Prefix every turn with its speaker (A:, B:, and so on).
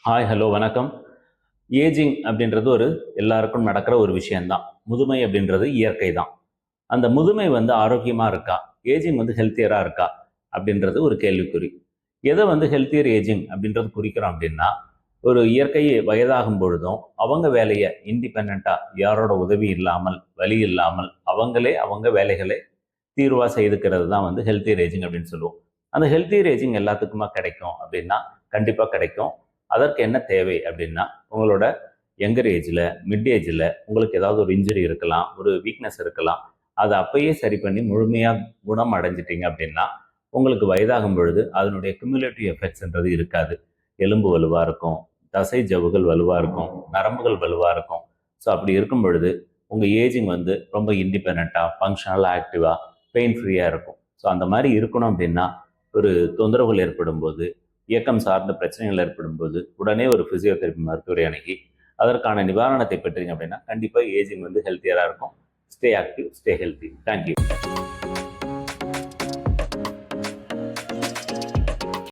A: Hi, hello, வணக்கம். Ageing அப்படின்றது எல்லாருக்கும் நடக்கிற ஒரு விஷயம்தான். முதுமை அப்படின்றது இயற்கை தான். அந்த முதுமை ஆரோக்கியமாக இருக்கா, ஏஜிங் ஹெல்த்தியராக இருக்கா அப்படின்றது ஒரு கேள்விக்குறி. எதை ஹெல்த்தியர் ஏஜிங் அப்படின்றது குறிக்கிறோம் அப்படின்னா, ஒரு இயற்கை வயதாகும் பொழுதும் அவங்க வேலையை இண்டிபெண்ட்டாக யாரோட உதவி இல்லாமல், வழி இல்லாமல் அவங்களே அவங்க வேலைகளை தீர்வாக செய்துக்கிறது தான் ஹெல்த்தியர் ஏஜிங் அப்படின்னு சொல்லுவோம். அந்த ஹெல்த்தியர் ஏஜிங் எல்லாத்துக்குமா கிடைக்கும் அப்படின்னா, கண்டிப்பாக கிடைக்கும். அதற்கு என்ன தேவை அப்படின்னா, உங்களோட யங்கர் ஏஜில், மிட் ஏஜில் உங்களுக்கு ஏதாவது ஒரு இன்ஜுரி இருக்கலாம், ஒரு வீக்னஸ் இருக்கலாம். அதை அப்பயே சரி பண்ணி முழுமையாக குணம் அடைஞ்சிட்டிங்க அப்படின்னா, உங்களுக்கு வயதாகும் பொழுது அதனுடைய குமுலேட்டிவ் எஃபெக்ட்ஸ்ன்றது இருக்காது. எலும்பு வலுவாக இருக்கும், தசை ஜவ்வுகள் வலுவாக இருக்கும், நரம்புகள் வலுவாக இருக்கும். ஸோ அப்படி இருக்கும் பொழுது உங்கள் ஏஜிங் ரொம்ப இண்டிபெண்ட்டாக, ஃபங்க்ஷனலாக, ஆக்டிவாக, பெயின் ஃப்ரீயாக இருக்கும். ஸோ அந்த மாதிரி இருக்கணும் அப்படின்னா, ஒரு தொந்தரவுகள் ஏற்படும் போது, இயக்கம் சார்ந்த பிரச்சனைகள் ஏற்படும் போது உடனே ஒரு ஃபிசியோதெரப்பி மருத்துவரை அணுகி அதற்கான நிவாரணத்தை பெற்றீங்க அப்படின்னா கண்டிப்பாக ஏஜிங் ஹெல்த்தியராக இருக்கும். Stay active, stay healthy. Thank you.